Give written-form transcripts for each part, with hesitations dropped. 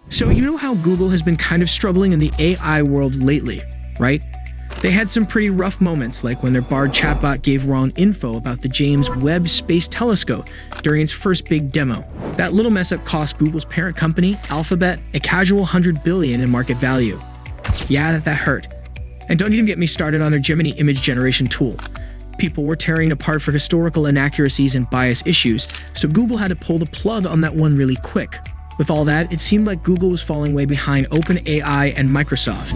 So you know how Google has been kind of struggling in the AI world lately, right? They had some pretty rough moments, like when their Bard chatbot gave wrong info about the James Webb Space Telescope during its first big demo. That little mess-up cost Google's parent company, Alphabet, a casual $100 billion in market value. Yeah, that hurt. And don't even get me started on their Gemini image generation tool. People were tearing it apart for historical inaccuracies and bias issues, so Google had to pull the plug on that one really quick. With all that, it seemed like Google was falling way behind OpenAI and Microsoft,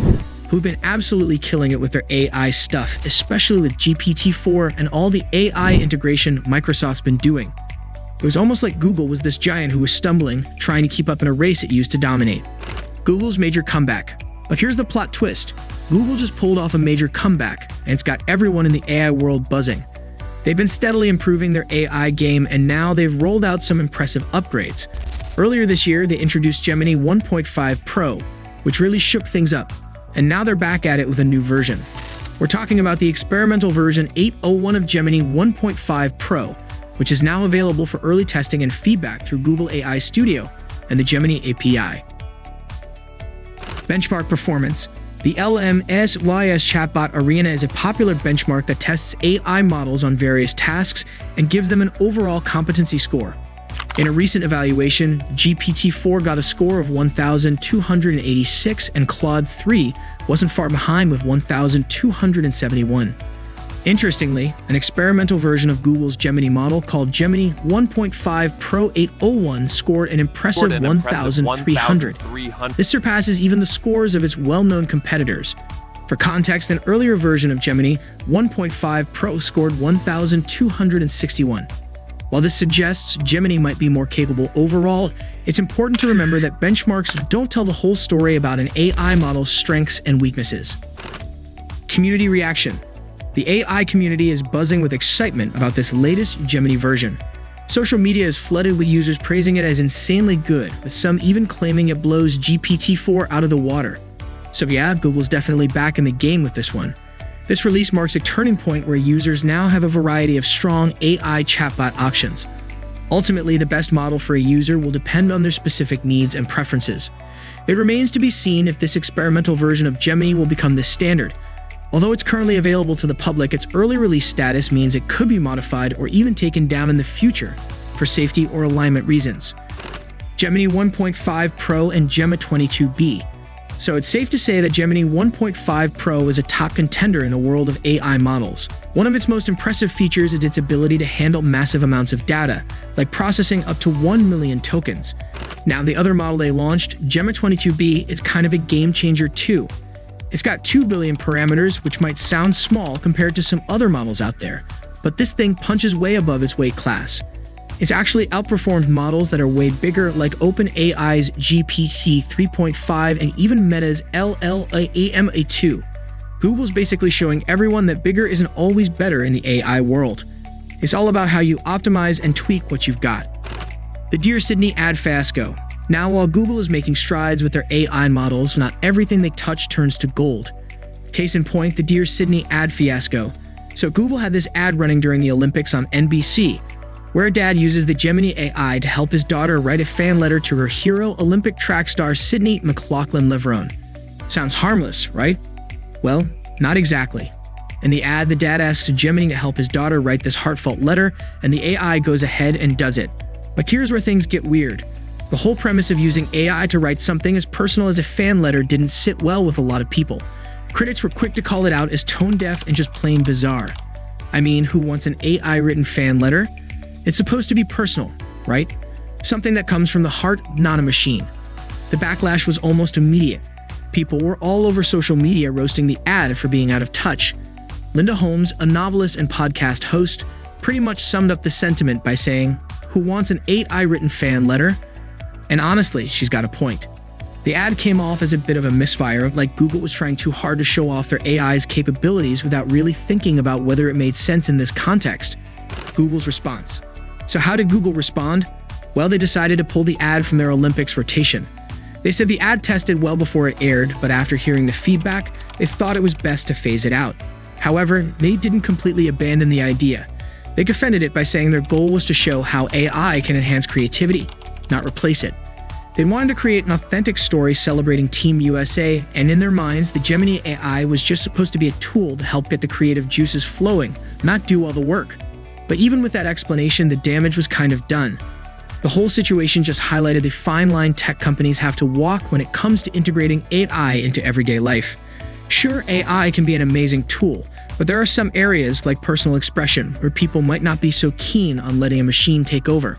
who've been absolutely killing it with their AI stuff, especially with GPT-4 and all the AI integration Microsoft's been doing. It was almost like Google was this giant who was stumbling, trying to keep up in a race it used to dominate. Google's major comeback. But here's the plot twist. Google just pulled off a major comeback, and it's got everyone in the AI world buzzing. They've been steadily improving their AI game, and now they've rolled out some impressive upgrades. Earlier this year, they introduced Gemini 1.5 Pro, which really shook things up. And now they're back at it with a new version. We're talking about the experimental version 8.01 of Gemini 1.5 Pro, which is now available for early testing and feedback through Google AI Studio and the Gemini API. Benchmark performance. The LMSYS chatbot Arena is a popular benchmark that tests AI models on various tasks and gives them an overall competency score. In a recent evaluation, GPT-4 got a score of 1,286 and Claude 3 wasn't far behind with 1,271. Interestingly, an experimental version of Google's Gemini model called Gemini 1.5 Pro 8.01 scored an impressive 1,300. This surpasses even the scores of its well-known competitors. For context, an earlier version of Gemini 1.5 Pro scored 1,261. While this suggests Gemini might be more capable overall, it's important to remember that benchmarks don't tell the whole story about an AI model's strengths and weaknesses. Community reaction. The AI community is buzzing with excitement about this latest Gemini version. Social media is flooded with users praising it as insanely good, with some even claiming it blows GPT-4 out of the water. So yeah, Google's definitely back in the game with this one. This release marks a turning point where users now have a variety of strong AI chatbot options. Ultimately, the best model for a user will depend on their specific needs and preferences. It remains to be seen if this experimental version of Gemini will become the standard. Although it's currently available to the public, its early release status means it could be modified or even taken down in the future for safety or alignment reasons. Gemini 1.5 Pro and Gemma 22B. So it's safe to say that Gemini 1.5 Pro is a top contender in the world of AI models. One of its most impressive features is its ability to handle massive amounts of data, like processing up to 1 million tokens. Now, the other model they launched, Gemma 22B, is kind of a game changer too. It's got 2 billion parameters, which might sound small compared to some other models out there, but this thing punches way above its weight class. It's actually outperformed models that are way bigger, like OpenAI's GPT 3.5 and even Meta's LLaMA2. Google's basically showing everyone that bigger isn't always better in the AI world. It's all about how you optimize and tweak what you've got. The Dear Sydney ad fiasco. Now, while Google is making strides with their AI models, not everything they touch turns to gold. Case in point, the Dear Sydney ad fiasco. So Google had this ad running during the Olympics on NBC, where a dad uses the Gemini AI to help his daughter write a fan letter to her hero Olympic track star Sydney McLaughlin-Levrone. Sounds harmless, right? Well, not exactly. In the ad, the dad asks Gemini to help his daughter write this heartfelt letter, and the AI goes ahead and does it. But here's where things get weird. The whole premise of using AI to write something as personal as a fan letter didn't sit well with a lot of people. Critics were quick to call it out as tone-deaf and just plain bizarre. I mean, who wants an AI-written fan letter? It's supposed to be personal, right? Something that comes from the heart, not a machine. The backlash was almost immediate. People were all over social media roasting the ad for being out of touch. Linda Holmes, a novelist and podcast host, pretty much summed up the sentiment by saying, "Who wants an AI-written fan letter?" And honestly, she's got a point. The ad came off as a bit of a misfire, like Google was trying too hard to show off their AI's capabilities without really thinking about whether it made sense in this context. Google's response. So how did Google respond? Well, they decided to pull the ad from their Olympics rotation. They said the ad tested well before it aired, but after hearing the feedback, they thought it was best to phase it out. However, they didn't completely abandon the idea. They defended it by saying their goal was to show how AI can enhance creativity, not replace it. They wanted to create an authentic story celebrating Team USA, and in their minds, the Gemini AI was just supposed to be a tool to help get the creative juices flowing, not do all the work. But even with that explanation, the damage was kind of done. The whole situation just highlighted the fine line tech companies have to walk when it comes to integrating AI into everyday life. Sure, AI can be an amazing tool, but there are some areas, like personal expression, where people might not be so keen on letting a machine take over.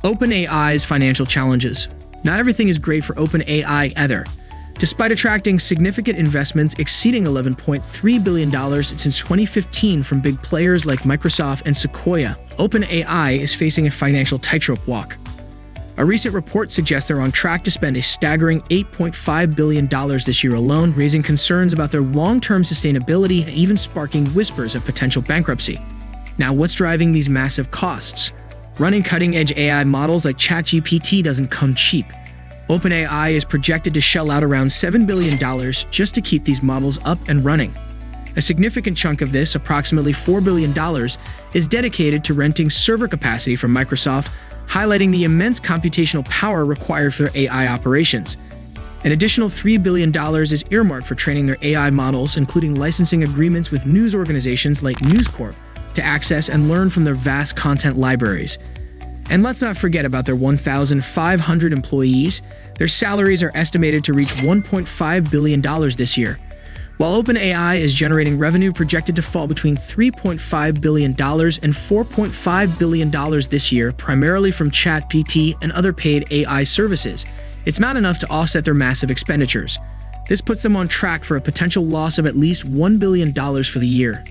OpenAI's financial challenges. Not everything is great for OpenAI either. Despite attracting significant investments exceeding $11.3 billion since 2015 from big players like Microsoft and Sequoia, OpenAI is facing a financial tightrope walk. A recent report suggests they're on track to spend a staggering $8.5 billion this year alone, raising concerns about their long-term sustainability and even sparking whispers of potential bankruptcy. Now, what's driving these massive costs? Running cutting-edge AI models like ChatGPT doesn't come cheap. OpenAI is projected to shell out around $7 billion just to keep these models up and running. A significant chunk of this, approximately $4 billion, is dedicated to renting server capacity from Microsoft, highlighting the immense computational power required for their AI operations. An additional $3 billion is earmarked for training their AI models, including licensing agreements with news organizations like News Corp to access and learn from their vast content libraries. And let's not forget about their 1,500 employees. Their salaries are estimated to reach $1.5 billion this year. While OpenAI is generating revenue projected to fall between $3.5 billion and $4.5 billion this year, primarily from ChatGPT and other paid AI services, it's not enough to offset their massive expenditures. This puts them on track for a potential loss of at least $1 billion for the year.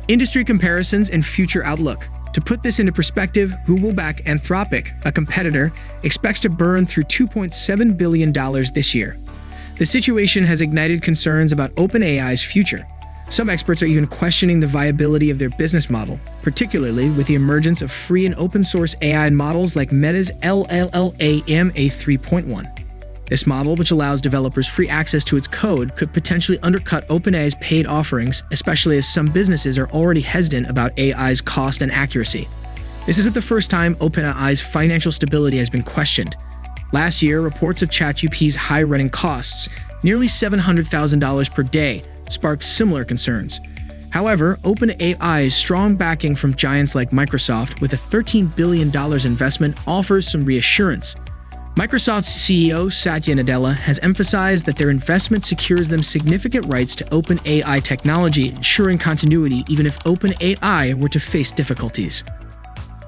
Industry comparisons and future outlook. To put this into perspective, Google-backed Anthropic, a competitor, expects to burn through $2.7 billion this year. The situation has ignited concerns about OpenAI's future. Some experts are even questioning the viability of their business model, particularly with the emergence of free and open-source AI models like Meta's LLM A3.1. This model, which allows developers free access to its code, could potentially undercut OpenAI's paid offerings, especially as some businesses are already hesitant about AI's cost and accuracy. This isn't the first time OpenAI's financial stability has been questioned. Last year, reports of ChatGPT's high running costs, nearly $700,000 per day, sparked similar concerns. However, OpenAI's strong backing from giants like Microsoft with a $13 billion investment offers some reassurance. Microsoft's CEO Satya Nadella has emphasized that their investment secures them significant rights to OpenAI technology, ensuring continuity even if OpenAI were to face difficulties.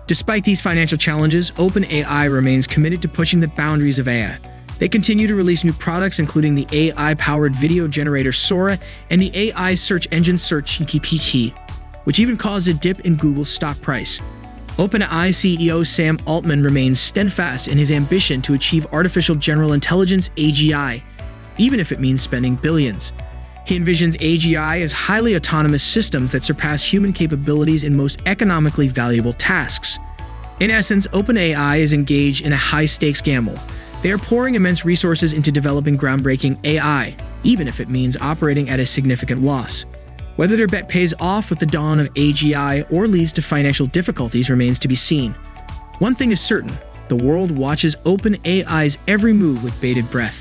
Despite these financial challenges, OpenAI remains committed to pushing the boundaries of AI. They continue to release new products, including the AI-powered video generator Sora and the AI search engine GPT, which even caused a dip in Google's stock price. OpenAI CEO Sam Altman remains steadfast in his ambition to achieve artificial general intelligence (AGI), even if it means spending billions. He envisions AGI as highly autonomous systems that surpass human capabilities in most economically valuable tasks. In essence, OpenAI is engaged in a high-stakes gamble. They are pouring immense resources into developing groundbreaking AI, even if it means operating at a significant loss. Whether their bet pays off with the dawn of AGI or leads to financial difficulties remains to be seen. One thing is certain, the world watches OpenAI's every move with bated breath.